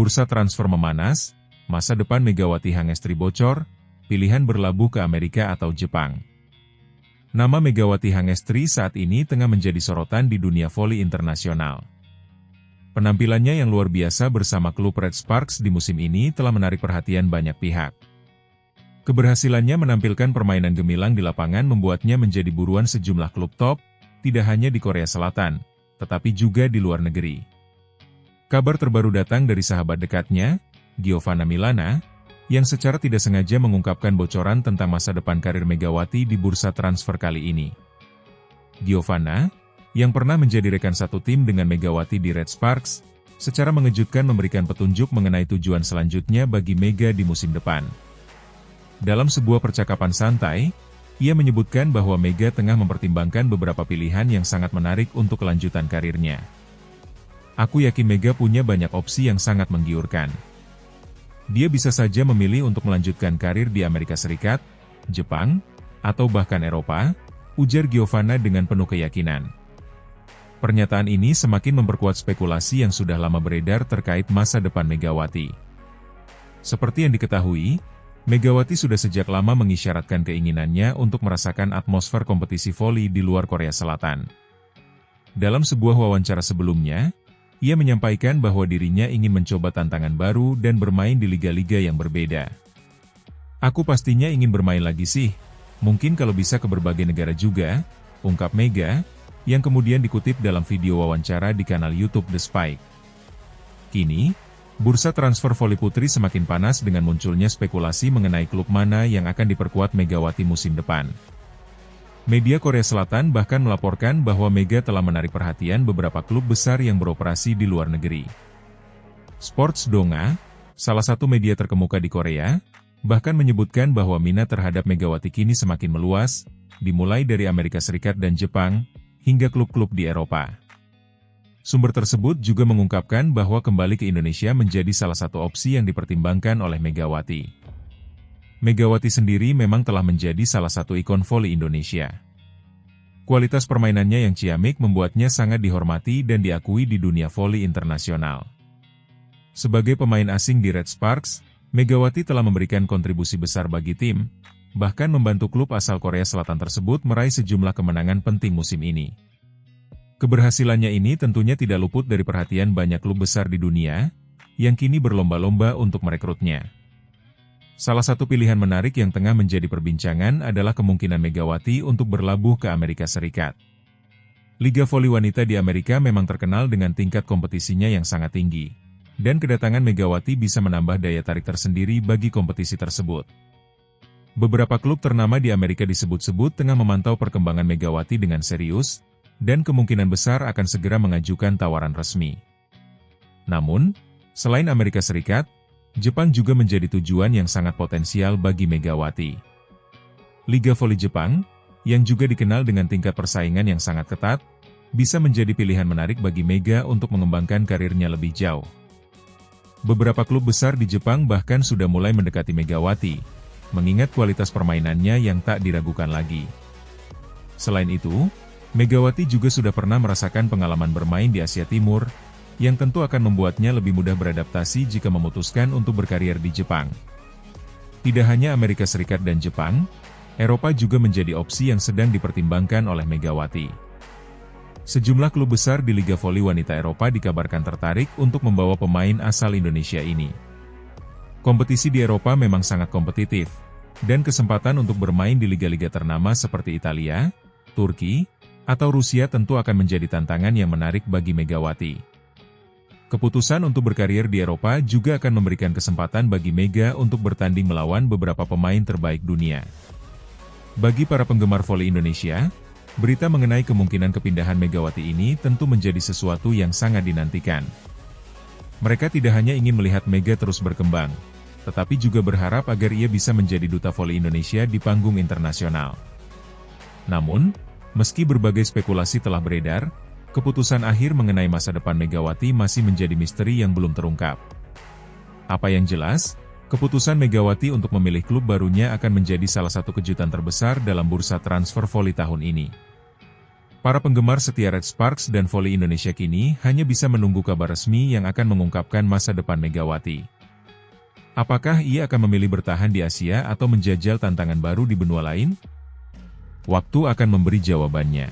Bursa transfer memanas, masa depan Megawati Hangestri bocor, pilihan berlabuh ke Amerika atau Jepang. Nama Megawati Hangestri saat ini tengah menjadi sorotan di dunia voli internasional. Penampilannya yang luar biasa bersama klub Red Sparks di musim ini telah menarik perhatian banyak pihak. Keberhasilannya menampilkan permainan gemilang di lapangan membuatnya menjadi buruan sejumlah klub top, tidak hanya di Korea Selatan, tetapi juga di luar negeri. Kabar terbaru datang dari sahabat dekatnya, Giovanna Milana, yang secara tidak sengaja mengungkapkan bocoran tentang masa depan karir Megawati di bursa transfer kali ini. Giovanna, yang pernah menjadi rekan satu tim dengan Megawati di Red Sparks, secara mengejutkan memberikan petunjuk mengenai tujuan selanjutnya bagi Mega di musim depan. Dalam sebuah percakapan santai, ia menyebutkan bahwa Mega tengah mempertimbangkan beberapa pilihan yang sangat menarik untuk kelanjutan karirnya. Aku yakin Mega punya banyak opsi yang sangat menggiurkan. Dia bisa saja memilih untuk melanjutkan karir di Amerika Serikat, Jepang, atau bahkan Eropa, ujar Giovanna dengan penuh keyakinan. Pernyataan ini semakin memperkuat spekulasi yang sudah lama beredar terkait masa depan Megawati. Seperti yang diketahui, Megawati sudah sejak lama mengisyaratkan keinginannya untuk merasakan atmosfer kompetisi voli di luar Korea Selatan. Dalam sebuah wawancara sebelumnya, ia menyampaikan bahwa dirinya ingin mencoba tantangan baru dan bermain di liga-liga yang berbeda. Aku pastinya ingin bermain lagi sih, mungkin kalau bisa ke berbagai negara juga, ungkap Mega, yang kemudian dikutip dalam video wawancara di kanal YouTube The Spike. Kini, bursa transfer voli putri semakin panas dengan munculnya spekulasi mengenai klub mana yang akan diperkuat Megawati musim depan. Media Korea Selatan bahkan melaporkan bahwa Mega telah menarik perhatian beberapa klub besar yang beroperasi di luar negeri. Sports Donga, salah satu media terkemuka di Korea, bahkan menyebutkan bahwa minat terhadap Megawati kini semakin meluas, dimulai dari Amerika Serikat dan Jepang, hingga klub-klub di Eropa. Sumber tersebut juga mengungkapkan bahwa kembali ke Indonesia menjadi salah satu opsi yang dipertimbangkan oleh Megawati. Megawati sendiri memang telah menjadi salah satu ikon voli Indonesia. Kualitas permainannya yang ciamik membuatnya sangat dihormati dan diakui di dunia voli internasional. Sebagai pemain asing di Red Sparks, Megawati telah memberikan kontribusi besar bagi tim, bahkan membantu klub asal Korea Selatan tersebut meraih sejumlah kemenangan penting musim ini. Keberhasilannya ini tentunya tidak luput dari perhatian banyak klub besar di dunia, yang kini berlomba-lomba untuk merekrutnya. Salah satu pilihan menarik yang tengah menjadi perbincangan adalah kemungkinan Megawati untuk berlabuh ke Amerika Serikat. Liga voli wanita di Amerika memang terkenal dengan tingkat kompetisinya yang sangat tinggi, dan kedatangan Megawati bisa menambah daya tarik tersendiri bagi kompetisi tersebut. Beberapa klub ternama di Amerika disebut-sebut tengah memantau perkembangan Megawati dengan serius, dan kemungkinan besar akan segera mengajukan tawaran resmi. Namun, selain Amerika Serikat, Jepang juga menjadi tujuan yang sangat potensial bagi Megawati. Liga voli Jepang, yang juga dikenal dengan tingkat persaingan yang sangat ketat, bisa menjadi pilihan menarik bagi Mega untuk mengembangkan karirnya lebih jauh. Beberapa klub besar di Jepang bahkan sudah mulai mendekati Megawati, mengingat kualitas permainannya yang tak diragukan lagi. Selain itu, Megawati juga sudah pernah merasakan pengalaman bermain di Asia Timur, yang tentu akan membuatnya lebih mudah beradaptasi jika memutuskan untuk berkarier di Jepang. Tidak hanya Amerika Serikat dan Jepang, Eropa juga menjadi opsi yang sedang dipertimbangkan oleh Megawati. Sejumlah klub besar di Liga Voli Wanita Eropa dikabarkan tertarik untuk membawa pemain asal Indonesia ini. Kompetisi di Eropa memang sangat kompetitif, dan kesempatan untuk bermain di liga-liga ternama seperti Italia, Turki, atau Rusia tentu akan menjadi tantangan yang menarik bagi Megawati. Keputusan untuk berkarier di Eropa juga akan memberikan kesempatan bagi Mega untuk bertanding melawan beberapa pemain terbaik dunia. Bagi para penggemar voli Indonesia, berita mengenai kemungkinan kepindahan Megawati ini tentu menjadi sesuatu yang sangat dinantikan. Mereka tidak hanya ingin melihat Mega terus berkembang, tetapi juga berharap agar ia bisa menjadi duta voli Indonesia di panggung internasional. Namun, meski berbagai spekulasi telah beredar, keputusan akhir mengenai masa depan Megawati masih menjadi misteri yang belum terungkap. Apa yang jelas, keputusan Megawati untuk memilih klub barunya akan menjadi salah satu kejutan terbesar dalam bursa transfer voli tahun ini. Para penggemar setia Red Sparks dan voli Indonesia kini hanya bisa menunggu kabar resmi yang akan mengungkapkan masa depan Megawati. Apakah ia akan memilih bertahan di Asia atau menjajal tantangan baru di benua lain? Waktu akan memberi jawabannya.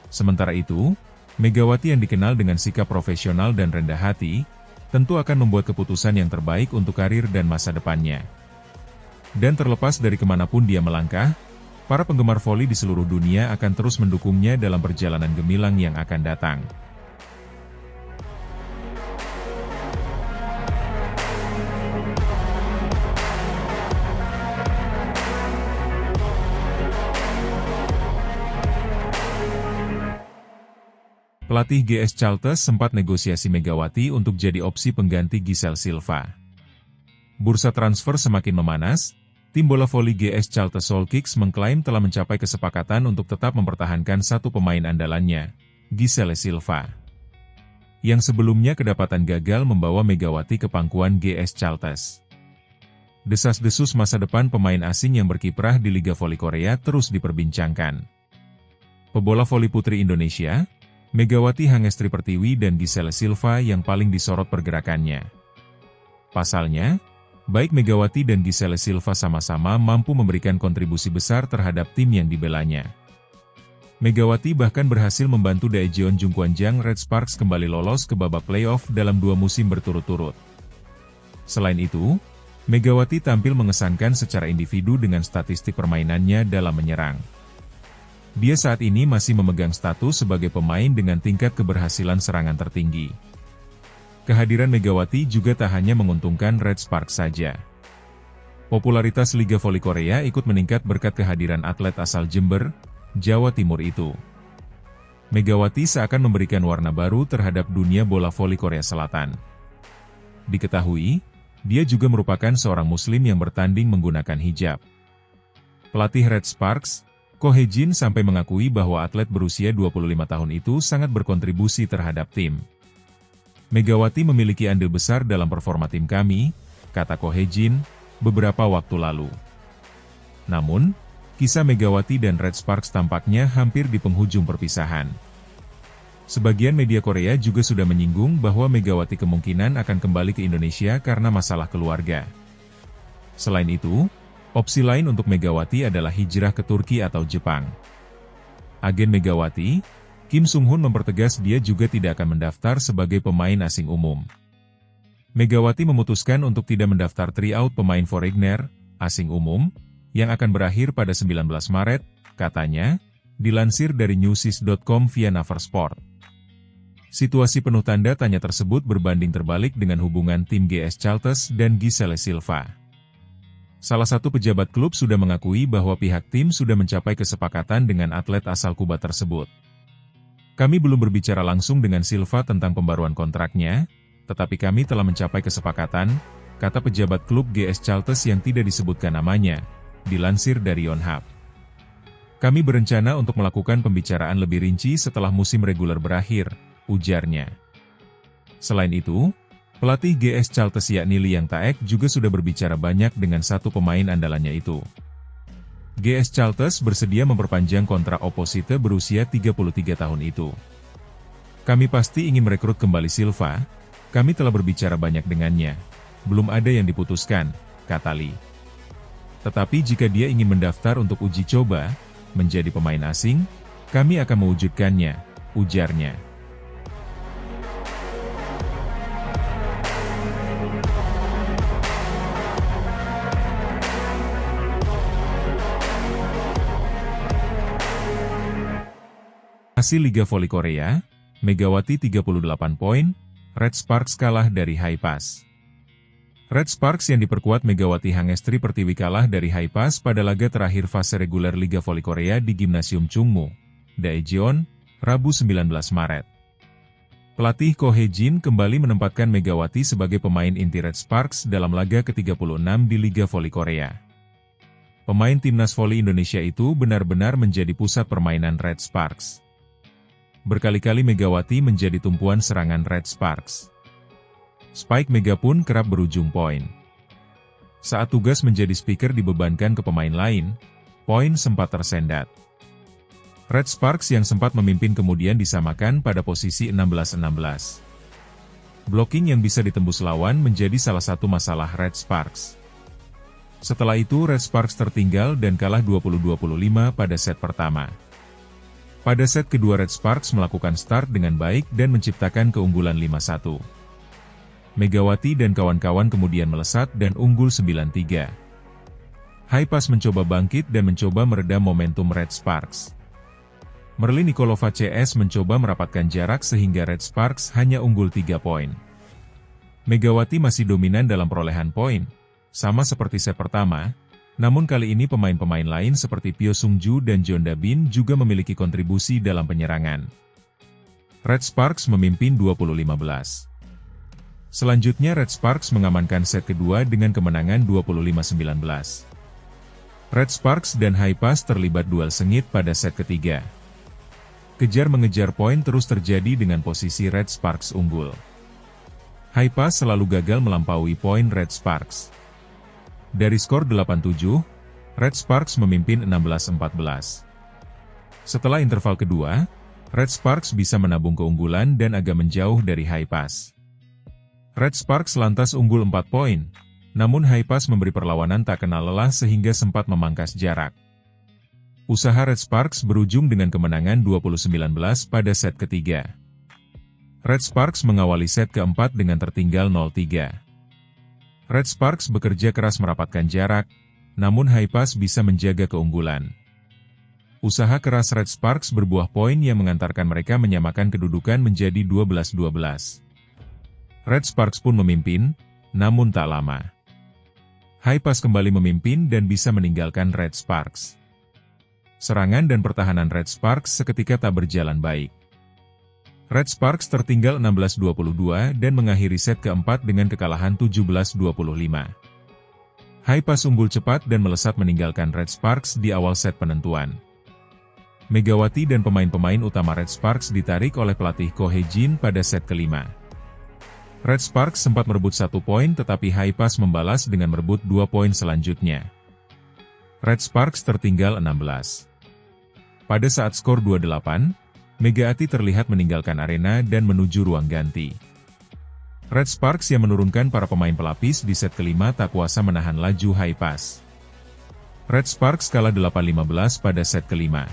Sementara itu, Megawati yang dikenal dengan sikap profesional dan rendah hati, tentu akan membuat keputusan yang terbaik untuk karir dan masa depannya. Dan terlepas dari kemanapun dia melangkah, para penggemar voli di seluruh dunia akan terus mendukungnya dalam perjalanan gemilang yang akan datang. Pelatih GS Chalters sempat negosiasi Megawati untuk jadi opsi pengganti Giselle Silva. Bursa transfer semakin memanas. Tim bola voli GS Chalters Soul Kicks mengklaim telah mencapai kesepakatan untuk tetap mempertahankan satu pemain andalannya, Giselle Silva, yang sebelumnya kedapatan gagal membawa Megawati ke pangkuan GS Chalters. Desas-desus masa depan pemain asing yang berkiprah di Liga Voli Korea terus diperbincangkan. Pebola voli putri Indonesia, Megawati Hangestri Pertiwi dan Giselle Silva yang paling disorot pergerakannya. Pasalnya, baik Megawati dan Giselle Silva sama-sama mampu memberikan kontribusi besar terhadap tim yang dibelanya. Megawati bahkan berhasil membantu Daejeon Jungkwanjang Red Sparks kembali lolos ke babak playoff dalam 2 musim berturut-turut. Selain itu, Megawati tampil mengesankan secara individu dengan statistik permainannya dalam menyerang. Dia saat ini masih memegang status sebagai pemain dengan tingkat keberhasilan serangan tertinggi. Kehadiran Megawati juga tak hanya menguntungkan Red Sparks saja. Popularitas Liga Voli Korea ikut meningkat berkat kehadiran atlet asal Jember, Jawa Timur itu. Megawati seakan memberikan warna baru terhadap dunia bola voli Korea Selatan. Diketahui, dia juga merupakan seorang muslim yang bertanding menggunakan hijab. Pelatih Red Sparks, Ko Hye-jin sampai mengakui bahwa atlet berusia 25 tahun itu sangat berkontribusi terhadap tim. Megawati memiliki andil besar dalam performa tim kami, kata Ko Hye-jin, beberapa waktu lalu. Namun, kisah Megawati dan Red Sparks tampaknya hampir di penghujung perpisahan. Sebagian media Korea juga sudah menyinggung bahwa Megawati kemungkinan akan kembali ke Indonesia karena masalah keluarga. Selain itu, opsi lain untuk Megawati adalah hijrah ke Turki atau Jepang. Agen Megawati, Kim Sung-hun mempertegas dia juga tidak akan mendaftar sebagai pemain asing umum. Megawati memutuskan untuk tidak mendaftar tryout pemain foreigner, asing umum, yang akan berakhir pada 19 Maret, katanya, dilansir dari newsis.com via Naversport. Situasi penuh tanda tanya tersebut berbanding terbalik dengan hubungan tim GS Chalters dan Giselle Silva. Salah satu pejabat klub sudah mengakui bahwa pihak tim sudah mencapai kesepakatan dengan atlet asal Kuba tersebut. Kami belum berbicara langsung dengan Silva tentang pembaruan kontraknya, tetapi kami telah mencapai kesepakatan, kata pejabat klub GS Chalters yang tidak disebutkan namanya, dilansir dari Yonhap. Kami berencana untuk melakukan pembicaraan lebih rinci setelah musim reguler berakhir, ujarnya. Selain itu, pelatih GS Chalters yakni Lee Yang Taek juga sudah berbicara banyak dengan satu pemain andalannya itu. GS Chalters bersedia memperpanjang kontrak Oposite berusia 33 tahun itu. Kami pasti ingin merekrut kembali Silva, kami telah berbicara banyak dengannya. Belum ada yang diputuskan, kata Lee. Tetapi jika dia ingin mendaftar untuk uji coba, menjadi pemain asing, kami akan mewujudkannya, ujarnya. Hasil Liga Voli Korea, Megawati 38 poin, Red Sparks kalah dari Haipas. Red Sparks yang diperkuat Megawati Hangestri Pertiwi kalah dari Haipas pada laga terakhir fase reguler Liga Voli Korea di Gimnasium Chungmu, Daejeon, Rabu 19 Maret. Pelatih Ko Hye-jin kembali menempatkan Megawati sebagai pemain inti Red Sparks dalam laga ke-36 di Liga Voli Korea. Pemain timnas voli Indonesia itu benar-benar menjadi pusat permainan Red Sparks. Berkali-kali Megawati menjadi tumpuan serangan Red Sparks. Spike Mega pun kerap berujung poin. Saat tugas menjadi speaker dibebankan ke pemain lain, poin sempat tersendat. Red Sparks yang sempat memimpin kemudian disamakan pada posisi 16-16. Blocking yang bisa ditembus lawan menjadi salah satu masalah Red Sparks. Setelah itu Red Sparks tertinggal dan kalah 20-25 pada set pertama. Pada set kedua Red Sparks melakukan start dengan baik dan menciptakan keunggulan 5-1. Megawati dan kawan-kawan kemudian melesat dan unggul 9-3. Haipas mencoba bangkit dan mencoba meredam momentum Red Sparks. Merlin Nikolova CS mencoba merapatkan jarak sehingga Red Sparks hanya unggul 3 poin. Megawati masih dominan dalam perolehan poin, sama seperti set pertama, namun kali ini pemain-pemain lain seperti Pyo Sung-ju dan John Dabin juga memiliki kontribusi dalam penyerangan. Red Sparks memimpin 20-15. Selanjutnya Red Sparks mengamankan set kedua dengan kemenangan 25-19. Red Sparks dan Haipas terlibat duel sengit pada set ketiga. Kejar-mengejar poin terus terjadi dengan posisi Red Sparks unggul. Haipas selalu gagal melampaui poin Red Sparks. Dari skor 8-7, Red Sparks memimpin 16-14. Setelah interval kedua, Red Sparks bisa menabung keunggulan dan agak menjauh dari Haipas. Red Sparks lantas unggul 4 poin, namun Haipas memberi perlawanan tak kenal lelah sehingga sempat memangkas jarak. Usaha Red Sparks berujung dengan kemenangan 20-19 pada set ketiga. Red Sparks mengawali set keempat dengan tertinggal 0-3. Red Sparks bekerja keras merapatkan jarak, namun Haipas bisa menjaga keunggulan. Usaha keras Red Sparks berbuah poin yang mengantarkan mereka menyamakan kedudukan menjadi 12-12. Red Sparks pun memimpin, namun tak lama. Haipas kembali memimpin dan bisa meninggalkan Red Sparks. Serangan dan pertahanan Red Sparks seketika tak berjalan baik. Red Sparks tertinggal 16-22 dan mengakhiri set keempat dengan kekalahan 17-25. Haipas unggul cepat dan melesat meninggalkan Red Sparks di awal set penentuan. Megawati dan pemain-pemain utama Red Sparks ditarik oleh pelatih Ko Hye-jin pada set kelima. Red Sparks sempat merebut 1 poin tetapi Haipas membalas dengan merebut 2 poin selanjutnya. Red Sparks tertinggal 16. Pada saat skor 28, Megawati terlihat meninggalkan arena dan menuju ruang ganti. Red Sparks yang menurunkan para pemain pelapis di set kelima tak kuasa menahan laju Haipas. Red Sparks kalah 8-15 pada set kelima.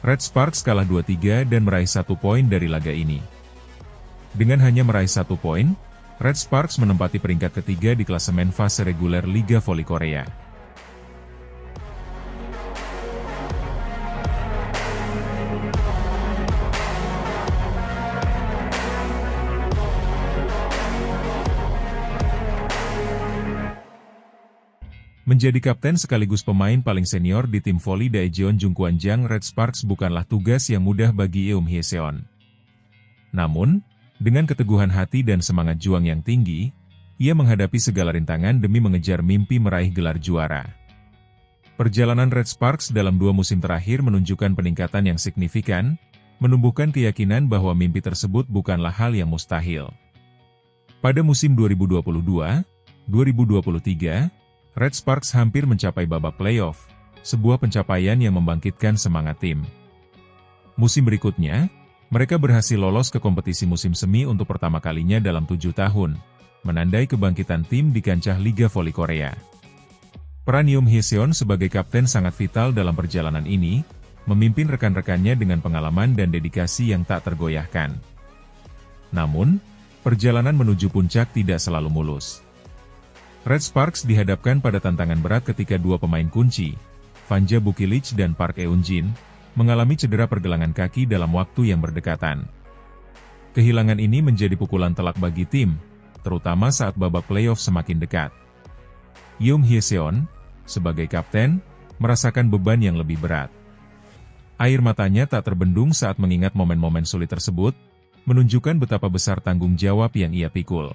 Red Sparks kalah 2-3 dan meraih 1 poin dari laga ini. Dengan hanya meraih 1 poin, Red Sparks menempati peringkat ketiga di klasemen fase reguler Liga Voli Korea. Menjadi kapten sekaligus pemain paling senior di tim voli Daejeon Jungkwanjang Red Sparks bukanlah tugas yang mudah bagi Eum Hye-seon. Namun, dengan keteguhan hati dan semangat juang yang tinggi, ia menghadapi segala rintangan demi mengejar mimpi meraih gelar juara. Perjalanan Red Sparks dalam 2 musim terakhir menunjukkan peningkatan yang signifikan, menumbuhkan keyakinan bahwa mimpi tersebut bukanlah hal yang mustahil. Pada musim 2022-2023, Red Sparks hampir mencapai babak playoff, sebuah pencapaian yang membangkitkan semangat tim. Musim berikutnya, mereka berhasil lolos ke kompetisi musim semi untuk pertama kalinya dalam 7 tahun, menandai kebangkitan tim di kancah Liga Voli Korea. Peran Eum Hye-seon sebagai kapten sangat vital dalam perjalanan ini, memimpin rekan-rekannya dengan pengalaman dan dedikasi yang tak tergoyahkan. Namun, perjalanan menuju puncak tidak selalu mulus. Red Sparks dihadapkan pada tantangan berat ketika 2 pemain kunci, Vanja Bukilic dan Park Eun-jin, mengalami cedera pergelangan kaki dalam waktu yang berdekatan. Kehilangan ini menjadi pukulan telak bagi tim, terutama saat babak playoff semakin dekat. Eum Hye-seon, sebagai kapten, merasakan beban yang lebih berat. Air matanya tak terbendung saat mengingat momen-momen sulit tersebut, menunjukkan betapa besar tanggung jawab yang ia pikul.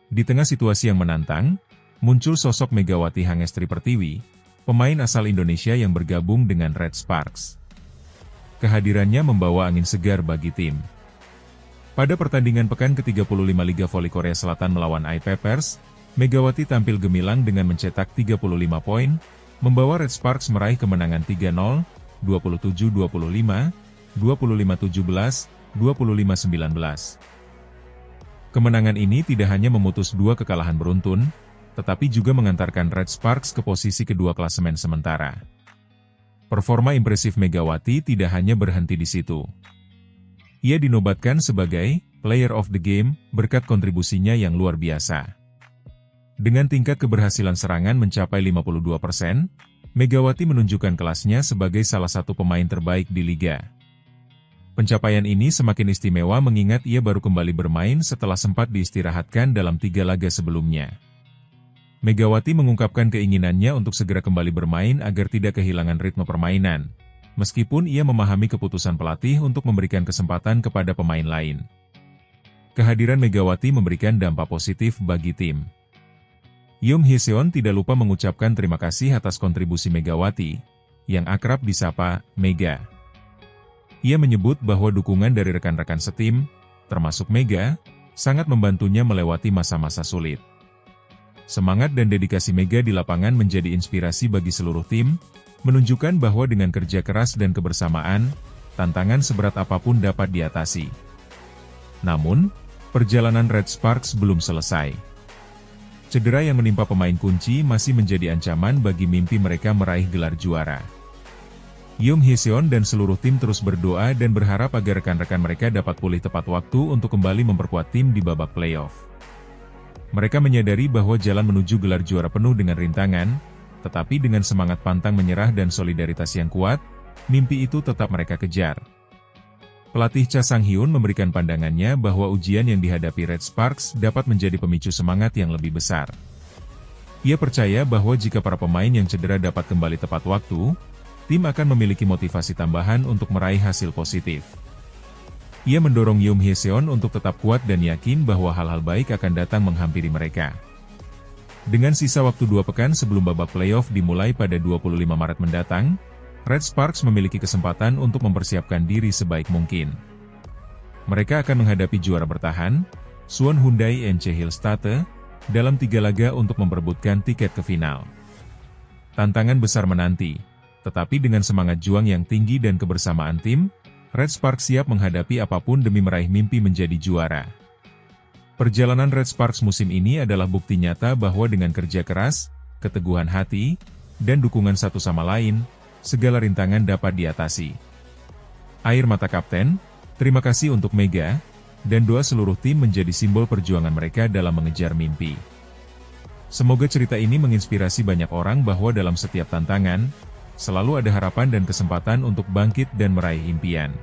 Di tengah situasi yang menantang, muncul sosok Megawati Hangestri Pertiwi, pemain asal Indonesia yang bergabung dengan Red Sparks. Kehadirannya membawa angin segar bagi tim. Pada pertandingan pekan ke-35 Liga Voli Korea Selatan melawan I-Papers, Megawati tampil gemilang dengan mencetak 35 poin, membawa Red Sparks meraih kemenangan 3-0, 27-25, 25-17, 25-19. Kemenangan ini tidak hanya memutus dua kekalahan beruntun, tetapi juga mengantarkan Red Sparks ke posisi kedua klasemen sementara. Performa impresif Megawati tidak hanya berhenti di situ. Ia dinobatkan sebagai Player of the Game berkat kontribusinya yang luar biasa. Dengan tingkat keberhasilan serangan mencapai 52%, Megawati menunjukkan kelasnya sebagai salah satu pemain terbaik di liga. Pencapaian ini semakin istimewa mengingat ia baru kembali bermain setelah sempat diistirahatkan dalam 3 laga sebelumnya. Megawati mengungkapkan keinginannya untuk segera kembali bermain agar tidak kehilangan ritme permainan, meskipun ia memahami keputusan pelatih untuk memberikan kesempatan kepada pemain lain. Kehadiran Megawati memberikan dampak positif bagi tim. Yoon Hee-seon tidak lupa mengucapkan terima kasih atas kontribusi Megawati, yang akrab disapa Mega. Ia menyebut bahwa dukungan dari rekan-rekan setim, termasuk Mega, sangat membantunya melewati masa-masa sulit. Semangat dan dedikasi Mega di lapangan menjadi inspirasi bagi seluruh tim, menunjukkan bahwa dengan kerja keras dan kebersamaan, tantangan seberat apapun dapat diatasi. Namun, perjalanan Red Sparks belum selesai. Cedera yang menimpa pemain kunci masih menjadi ancaman bagi mimpi mereka meraih gelar juara. Yoon Hee-seon dan seluruh tim terus berdoa dan berharap agar rekan-rekan mereka dapat pulih tepat waktu untuk kembali memperkuat tim di babak playoff. Mereka menyadari bahwa jalan menuju gelar juara penuh dengan rintangan, tetapi dengan semangat pantang menyerah dan solidaritas yang kuat, mimpi itu tetap mereka kejar. Pelatih Cha Sang-hyun memberikan pandangannya bahwa ujian yang dihadapi Red Sparks dapat menjadi pemicu semangat yang lebih besar. Ia percaya bahwa jika para pemain yang cedera dapat kembali tepat waktu, tim akan memiliki motivasi tambahan untuk meraih hasil positif. Ia mendorong Yoon Hee-seon untuk tetap kuat dan yakin bahwa hal-hal baik akan datang menghampiri mereka. Dengan sisa waktu 2 pekan sebelum babak playoff dimulai pada 25 Maret mendatang, Red Sparks memiliki kesempatan untuk mempersiapkan diri sebaik mungkin. Mereka akan menghadapi juara bertahan, Suwon Hyundai NC Hillstate, dalam 3 laga untuk memperebutkan tiket ke final. Tantangan besar menanti. Tetapi dengan semangat juang yang tinggi dan kebersamaan tim, Red Sparks siap menghadapi apapun demi meraih mimpi menjadi juara. Perjalanan Red Sparks musim ini adalah bukti nyata bahwa dengan kerja keras, keteguhan hati, dan dukungan satu sama lain, segala rintangan dapat diatasi. Air mata kapten, terima kasih untuk Mega, dan doa seluruh tim menjadi simbol perjuangan mereka dalam mengejar mimpi. Semoga cerita ini menginspirasi banyak orang bahwa dalam setiap tantangan, selalu ada harapan dan kesempatan untuk bangkit dan meraih impian.